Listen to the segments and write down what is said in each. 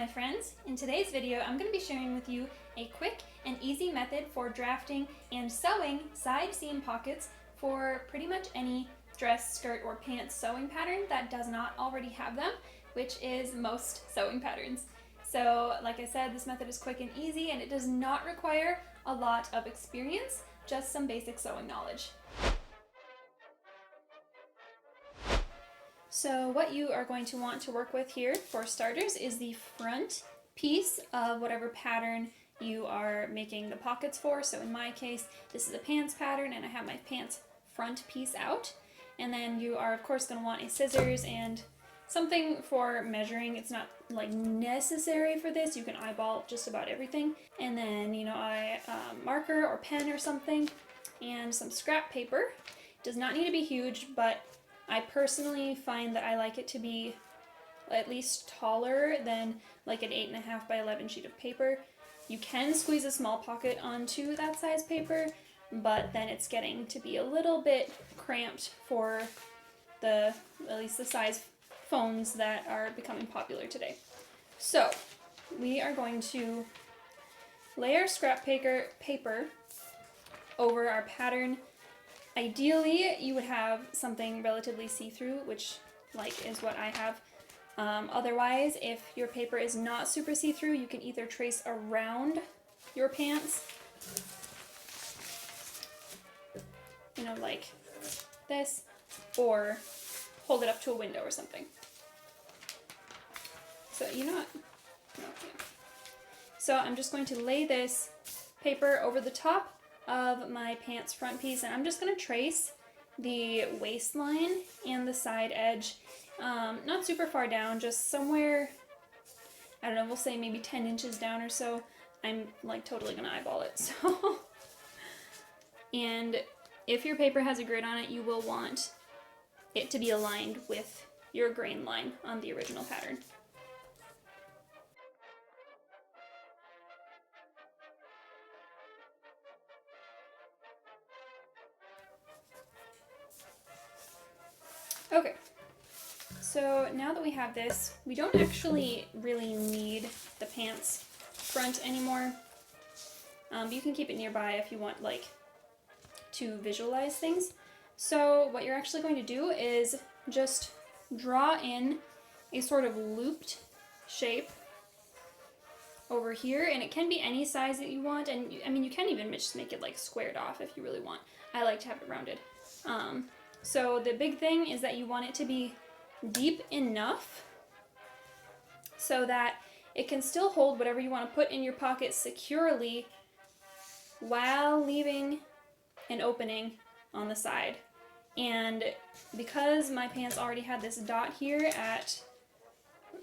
my friends. In today's video, I'm going to be sharing with you a quick and easy method for drafting and sewing side seam pockets for pretty much any dress, skirt, or pants sewing pattern that does not already have them, which is most sewing patterns. So like I said, this method is quick and easy, and it does not require a lot of experience, just some basic sewing knowledge. So what you are going to want to work with here, for starters, is the front piece of whatever pattern you are making the pockets for. So in my case, this is a pants pattern, and I have my pants front piece out. And then you are, of course, going to want a scissors and something for measuring. It's not like necessary for this. You can eyeball just about everything. And then, a marker or pen or something, and some scrap paper. It does not need to be huge, but I personally find that I like it to be at least taller than like an 8.5 by 11 sheet of paper. You can squeeze a small pocket onto that size paper, but then it's getting to be a little bit cramped for at least the size phones that are becoming popular today. So we are going to lay our scrap paper over our pattern. Ideally, you would have something relatively see-through, which is what I have. Otherwise, if your paper is not super see-through, you can either trace around your pants, like this, or hold it up to a window or something. So So I'm just going to lay this paper over the top of my pants front piece, and I'm just going to trace the waistline and the side edge, not super far down, just somewhere, I don't know, we'll say maybe 10 inches down or so. I'm totally going to eyeball it. So, and if your paper has a grid on it, you will want it to be aligned with your grain line on the original pattern. Okay, so now that we have this, we don't actually really need the pants front anymore. You can keep it nearby if you want to visualize things. So what you're actually going to do is just draw in a sort of looped shape over here, and it can be any size that you want, and you can even just make it squared off if you really want. I like to have it rounded. So the big thing is that you want it to be deep enough so that it can still hold whatever you want to put in your pocket securely while leaving an opening on the side. And because my pants already had this dot here at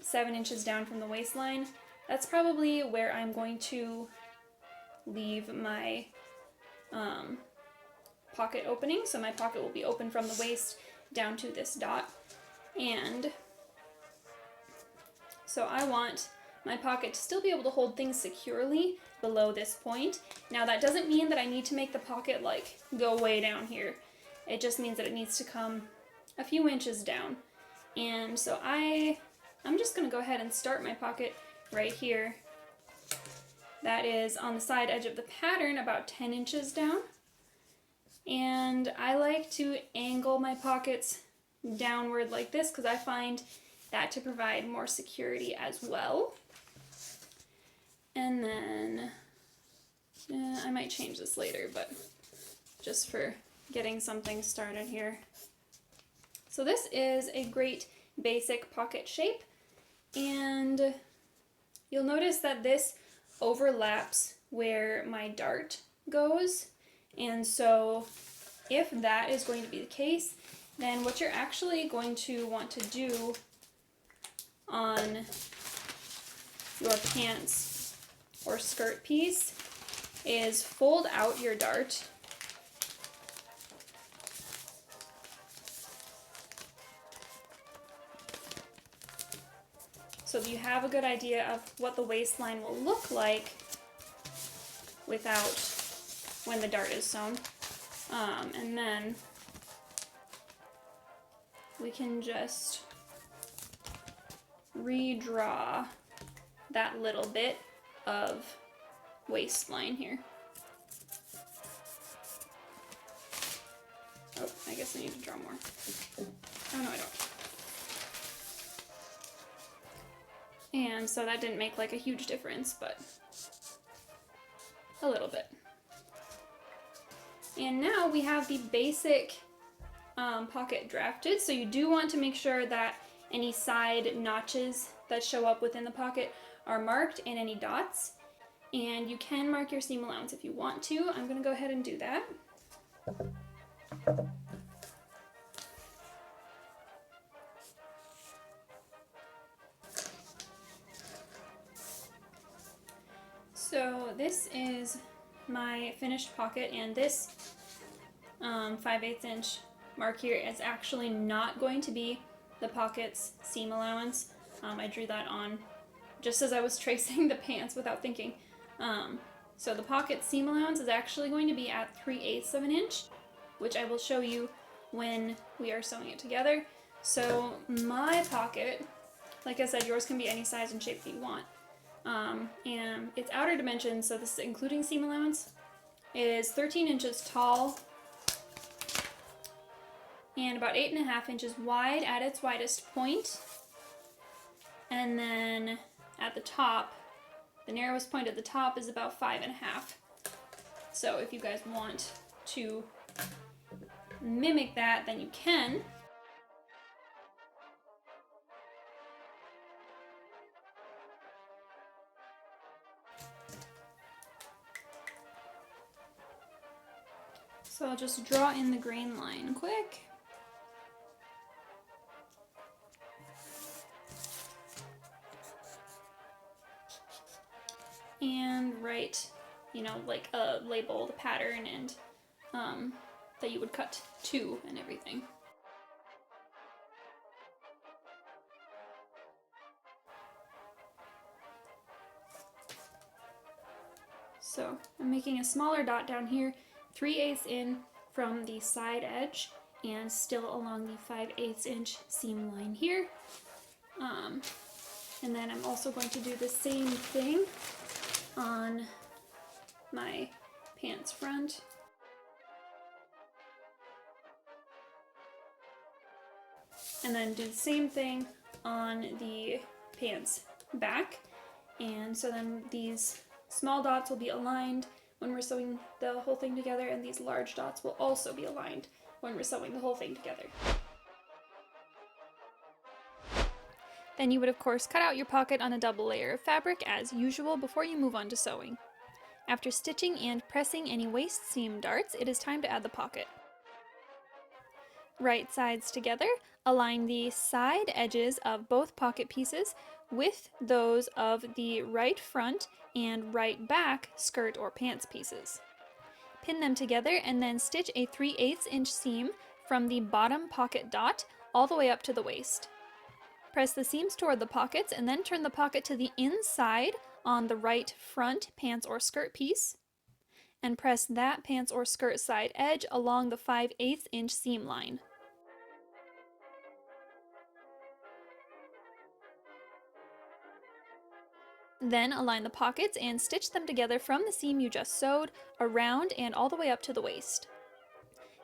7 inches down from the waistline, that's probably where I'm going to leave my pocket opening. So my pocket will be open from the waist down to this dot. And so I want my pocket to still be able to hold things securely below this point. Now that doesn't mean that I need to make the pocket go way down here. It just means that it needs to come a few inches down. And so I'm just going to go ahead and start my pocket right here. That is on the side edge of the pattern, about 10 inches down. And I like to angle my pockets downward like this because I find that to provide more security as well. And then I might change this later, but just for getting something started here. So this is a great basic pocket shape, and you'll notice that this overlaps where my dart goes. And so if that is going to be the case, then what you're actually going to want to do on your pants or skirt piece is fold out your dart so that you have a good idea of what the waistline will look like when the dart is sewn. And then we can just redraw that little bit of waistline here. Oh, I guess I need to draw more. Oh no, I don't. And so that didn't make like a huge difference, but a little bit. And now we have the basic pocket drafted. So you do want to make sure that any side notches that show up within the pocket are marked and any dots. And you can mark your seam allowance if you want to. I'm going to go ahead and do that. So this is my finished pocket, and this 5/8 inch mark here is actually not going to be the pocket's seam allowance. I drew that on just as I was tracing the pants without thinking. So the pocket seam allowance is actually going to be at 3/8 of an inch, which I will show you when we are sewing it together. So my pocket, like I said, yours can be any size and shape that you want. And its outer dimensions, so this is including seam allowance, is 13 inches tall and about 8.5 inches wide at its widest point. And then at the top, the narrowest point at the top is about 5.5. So if you guys want to mimic that, then you can. So I'll just draw in the grain line quick. And write, like label the pattern and that you would cut to and everything. So I'm making a smaller dot down here, 3/8 in from the side edge and still along the 5/8 inch seam line here. And then I'm also going to do the same thing on my pants front. And then do the same thing on the pants back. And so then these small dots will be aligned when we're sewing the whole thing together, and these large dots will also be aligned when we're sewing the whole thing together. Then you would of course cut out your pocket on a double layer of fabric as usual before you move on to sewing. After stitching and pressing any waist seam darts, it is time to add the pocket. Right sides together, align the side edges of both pocket pieces with those of the right front and right back skirt or pants pieces. Pin them together and then stitch a 3/8 inch seam from the bottom pocket dot all the way up to the waist. Press the seams toward the pockets and then turn the pocket to the inside on the right front pants or skirt piece, and press that pants or skirt side edge along the 5/8 inch seam line. Then align the pockets and stitch them together from the seam you just sewed, around and all the way up to the waist.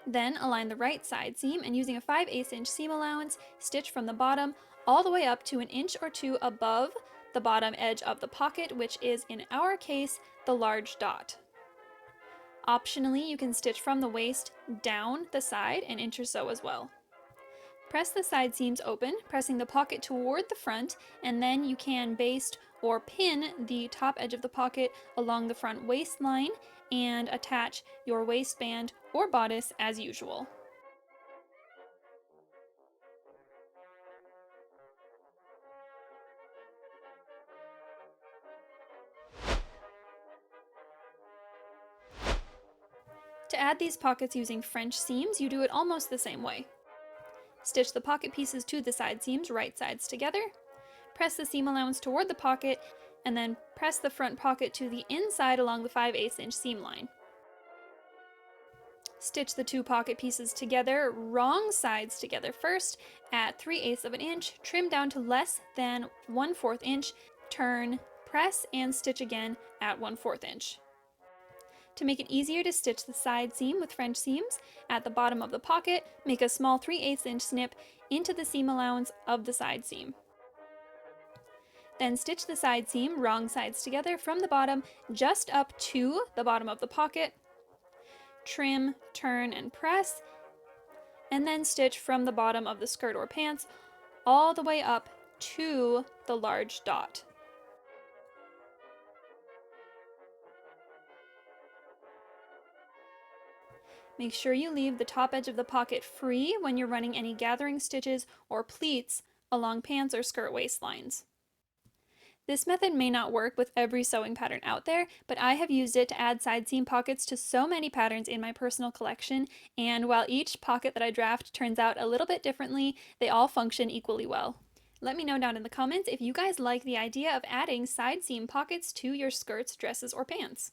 Then align the right side seam and using a 5/8 inch seam allowance, stitch from the bottom all the way up to an inch or two above the bottom edge of the pocket, which is in our case the large dot. Optionally, you can stitch from the waist down the side an inch or so as well. Press the side seams open, pressing the pocket toward the front, and then you can baste or pin the top edge of the pocket along the front waistline and attach your waistband or bodice as usual. To add these pockets using French seams, you do it almost the same way. Stitch the pocket pieces to the side seams, right sides together. Press the seam allowance toward the pocket, and then press the front pocket to the inside along the 5/8 inch seam line. Stitch the two pocket pieces together, wrong sides together first, at 3/8 of an inch, trim down to less than 1/4 inch, turn, press and stitch again at 1/4 inch. To make it easier to stitch the side seam with French seams, at the bottom of the pocket, make a small 3/8 inch snip into the seam allowance of the side seam. Then stitch the side seam wrong sides together from the bottom just up to the bottom of the pocket. Trim, turn, and press, and then stitch from the bottom of the skirt or pants all the way up to the large dot. Make sure you leave the top edge of the pocket free when you're running any gathering stitches or pleats along pants or skirt waistlines. This method may not work with every sewing pattern out there, but I have used it to add side seam pockets to so many patterns in my personal collection, and while each pocket that I draft turns out a little bit differently, they all function equally well. Let me know down in the comments if you guys like the idea of adding side seam pockets to your skirts, dresses, or pants.